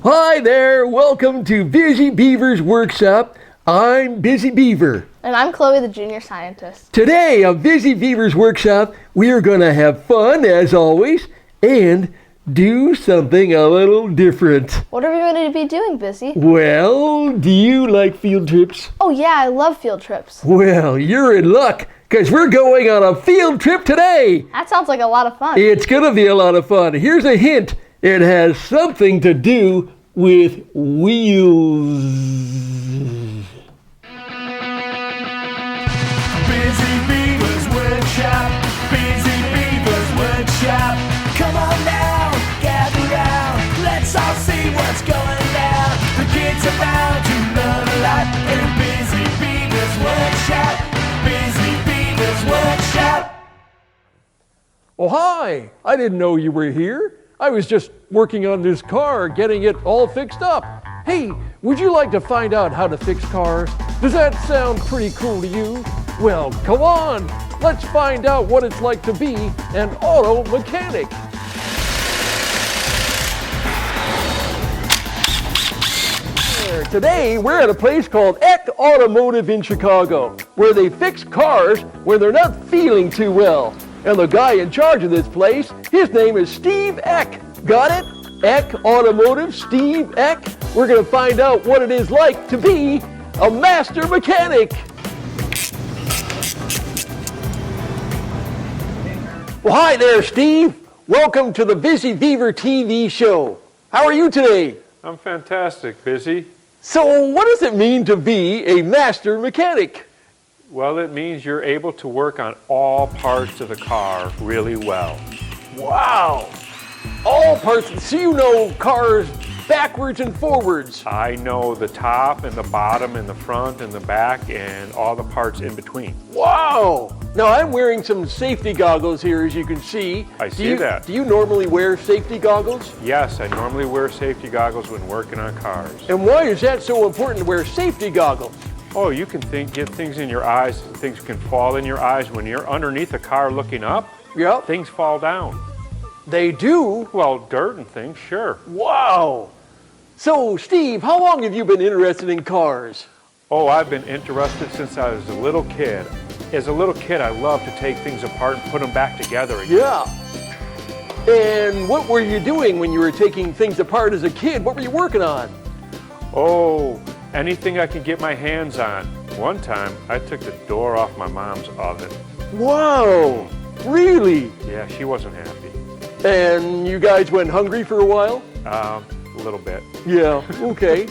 Hi there, welcome to Bizzee Beaver's workshop. I'm Bizzee Beaver. And I'm Chloe, the junior scientist. Today on Bizzee Beaver's workshop, we are going to have fun as always and do something a little different. What are we going to be doing, Bizzee? Well, do you like field trips? Oh yeah, I love field trips. Well, you're in luck, because we're going on a field trip today. That sounds like a lot of fun. It's going to be a lot of fun. Here's a hint. It has something to do with wheels. Bizzee Beaver's workshop. Bizzee Beaver's workshop. Come on now, gather round. Let's all see what's going down. The kids are bound to learn a lot in Bizzee Beaver's workshop. Bizzee Beaver's workshop. Oh, hi. I didn't know you were here. I was just working on this car, getting it all fixed up. Hey, would you like to find out how to fix cars? Does that sound pretty cool to you? Well, come on. Let's find out what it's like to be an auto mechanic. Today, we're at a place called Eck Automotive in Chicago, where they fix cars when they're not feeling too well. And the guy in charge of this place, his name is Steve Eck. Got it? Eck Automotive, Steve Eck. We're going to find out what it is like to be a master mechanic. Well, hi there, Steve. Welcome to the Bizzee Beaver TV show. How are you today? I'm fantastic, Bizzee. So, what does it mean to be a master mechanic? Well, it means you're able to work on all parts of the car really well. Wow! All parts, so you know cars backwards and forwards. I know the top and the bottom and the front and the back and all the parts in between. Wow! Now I'm wearing some safety goggles here, as you can see. I see that. Do you normally wear safety goggles? Yes, I normally wear safety goggles when working on cars. And why is that so important to wear safety goggles? Oh, you can get things in your eyes, things can fall in your eyes. When you're underneath a car looking up, Yep. things fall down. They do? Well, dirt and things, sure. Wow! So, Steve, how long have you been interested in cars? Oh, I've been interested since I was a little kid. As a little kid, I loved to take things apart and put them back together again. Yeah. And what were you doing when you were taking things apart as a kid? What were you working on? Oh, anything I can get my hands on. One time, I took the door off my mom's oven. Wow! Really? Yeah, she wasn't happy. And you guys went hungry for a while? A little bit. Yeah, okay.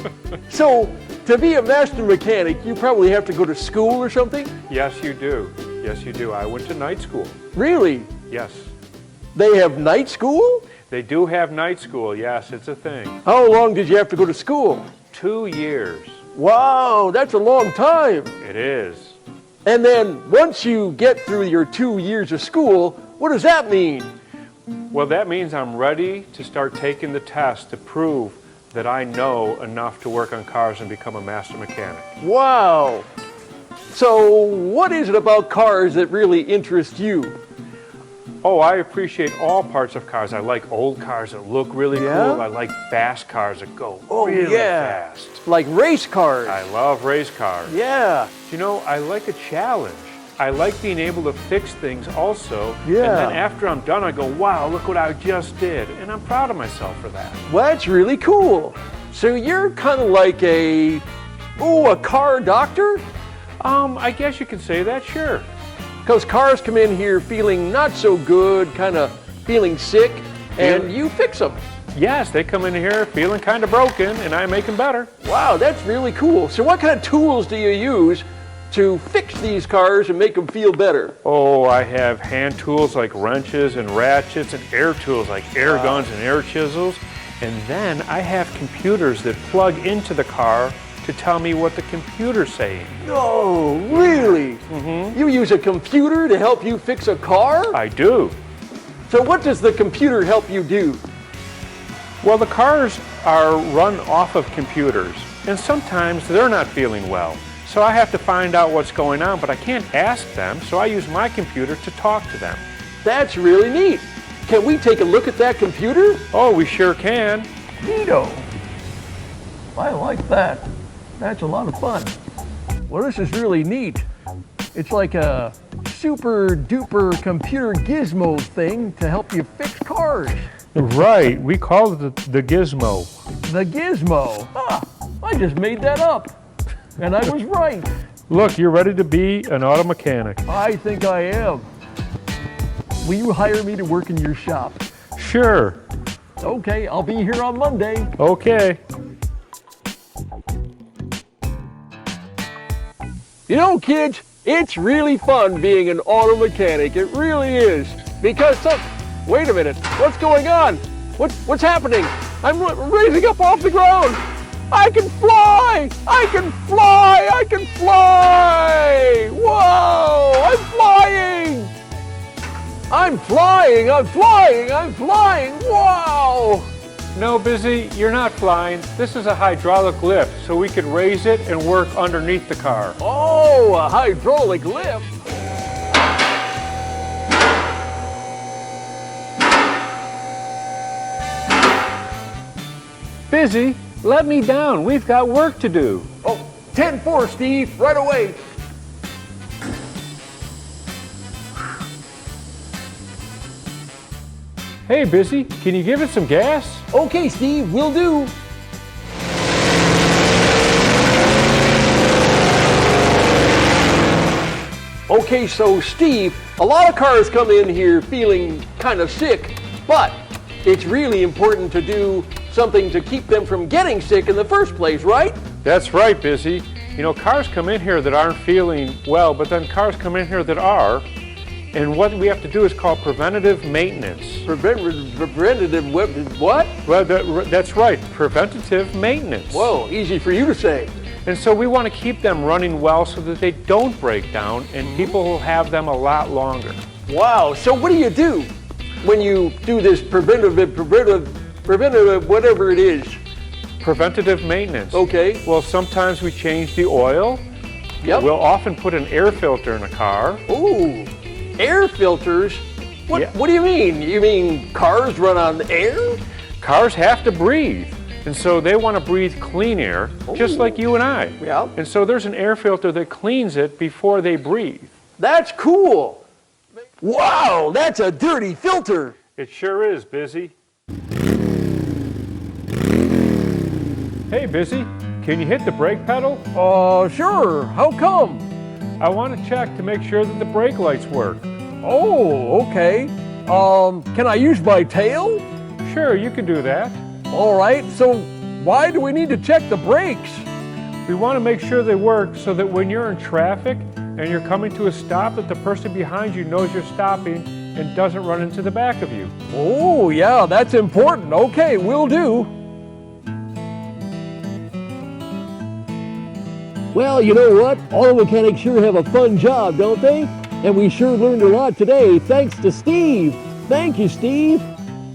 So, to be a master mechanic, you probably have to go to school or something? Yes, you do. Yes, you do. I went to night school. Really? Yes. They have night school? They do have night school. Yes, it's a thing. How long did you have to go to school? 2 years. Wow, that's a long time. It is. And then once you get through your 2 years of school, what does that mean? Well, that means I'm ready to start taking the test to prove that I know enough to work on cars and become a master mechanic. Wow. So what is it about cars that really interest you? Oh, I appreciate all parts of cars. I like old cars that look really Yeah? cool. I like fast cars that go Oh, really yeah. fast. Like race cars. I love race cars. Yeah. You know, I like a challenge. I like being able to fix things also. Yeah. And then after I'm done, I go, wow, look what I just did. And I'm proud of myself for that. Well, that's really cool. So you're kind of like a car doctor? I guess you can say that, sure. Because cars come in here feeling not so good, kind of feeling sick, and you fix them. Yes, they come in here feeling kind of broken, and I make them better. Wow, that's really cool. So what kind of tools do you use to fix these cars and make them feel better? Oh, I have hand tools like wrenches and ratchets and air tools like air guns and air chisels. And then I have computers that plug into the car to tell me what the computer's saying. Oh, really? Mm-hmm. You use a computer to help you fix a car? I do. So what does the computer help you do? Well, the cars are run off of computers, and sometimes they're not feeling well. So I have to find out what's going on, but I can't ask them, so I use my computer to talk to them. That's really neat. Can we take a look at that computer? Oh, we sure can. Neato. I like that. That's a lot of fun. Well, this is really neat. It's like a super duper computer gizmo thing to help you fix cars. Right, we call it the gizmo. The gizmo. I just made that up. And I was right. Look, you're ready to be an auto mechanic. I think I am. Will you hire me to work in your shop? Sure. Okay, I'll be here on Monday. Okay. You know, kids, it's really fun being an auto mechanic. It really is. Because wait a minute, what's going on? What's happening? I'm raising up off the ground. I can fly! I can fly! I can fly! Whoa! I'm flying! I'm flying! I'm flying! I'm flying! Wow! No, Bizzee, you're not flying. This is a hydraulic lift, so we could raise it and work underneath the car. Oh, a hydraulic lift. Bizzee, let me down. We've got work to do. Oh, 10-4, Steve, right away. Hey, Bizzee, can you give it some gas? Okay, Steve, will do. Okay, so Steve, a lot of cars come in here feeling kind of sick, but it's really important to do something to keep them from getting sick in the first place, right? That's right, Bizzee. You know, cars come in here that aren't feeling well, but then cars come in here that are. And what we have to do is called preventative maintenance. Preventative what? Well, that's right, preventative maintenance. Whoa, easy for you to say. And so we want to keep them running well so that they don't break down and people will have them a lot longer. Wow, so what do you do when you do this preventative, whatever it is? Preventative maintenance. Okay. Well, sometimes we change the oil. Yep. We'll often put an air filter in a car. Ooh, air filters? What, Yeah. what do you mean? You mean cars run on air? Cars have to breathe. And so they want to breathe clean air, just like you and I. Yeah. And so there's an air filter that cleans it before they breathe. That's cool. Wow, that's a dirty filter. It sure is, Bizzee. Hey, Bizzee, can you hit the brake pedal? Sure. How come? I want to check to make sure that the brake lights work. Oh, okay. Can I use my tail? Sure, you can do that. All right, so why do we need to check the brakes? We want to make sure they work so that when you're in traffic and you're coming to a stop, that the person behind you knows you're stopping and doesn't run into the back of you. Oh, yeah, that's important. Okay, will do. Well, you know what? Auto mechanics sure have a fun job, don't they? And we sure learned a lot today, thanks to Steve. Thank you, Steve.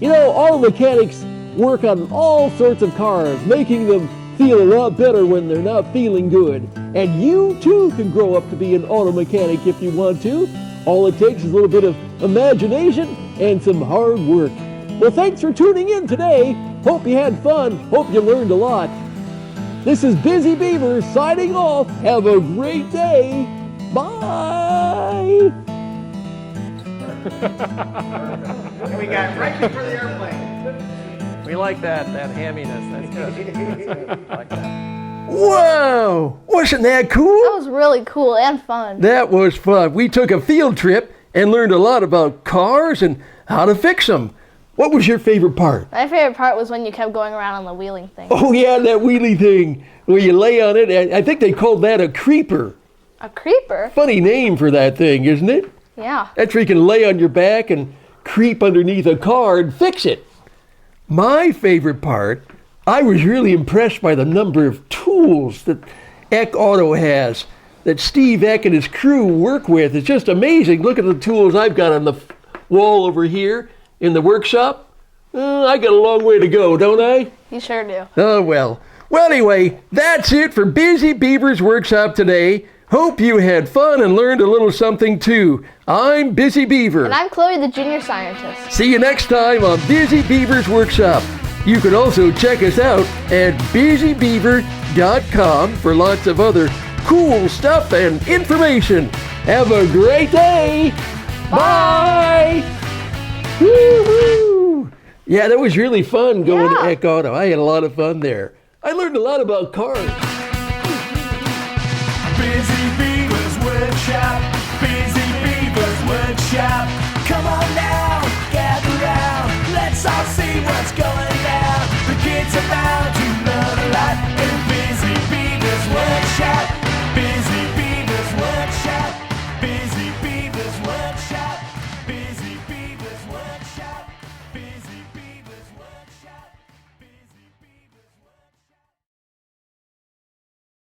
You know, auto mechanics work on all sorts of cars, making them feel a lot better when they're not feeling good. And you too can grow up to be an auto mechanic if you want to. All it takes is a little bit of imagination and some hard work. Well, thanks for tuning in today. Hope you had fun. Hope you learned a lot. This is Bizzee Beaver signing off. Have a great day. Bye. And we got right before the airplane. We like that hamminess. That's good. Like that. Whoa! Wasn't that cool? That was really cool and fun. That was fun. We took a field trip and learned a lot about cars and how to fix them. What was your favorite part? My favorite part was when you kept going around on the wheeling thing. Oh yeah, that wheelie thing where you lay on it. I think they called that a creeper. A creeper? Funny name for that thing, isn't it? Yeah. That's where you can lay on your back and creep underneath a car and fix it. My favorite part, I was really impressed by the number of tools that Eck Auto has, that Steve Eck and his crew work with. It's just amazing. Look at the tools I've got on the wall over here in the workshop. I got a long way to go, don't I? You sure do. Oh, well. Well, anyway, that's it for Bizzee Beaver's workshop today. Hope you had fun and learned a little something too. I'm Bizzee Beaver. And I'm Chloe, the junior scientist. See you next time on Bizzee Beaver's workshop. You can also check us out at BizzeeBeaver.com for lots of other cool stuff and information. Have a great day. Bye. Woo-hoo. Yeah, that was really fun going to Yeah. Eck Auto. I had a lot of fun there. I learned a lot about cars.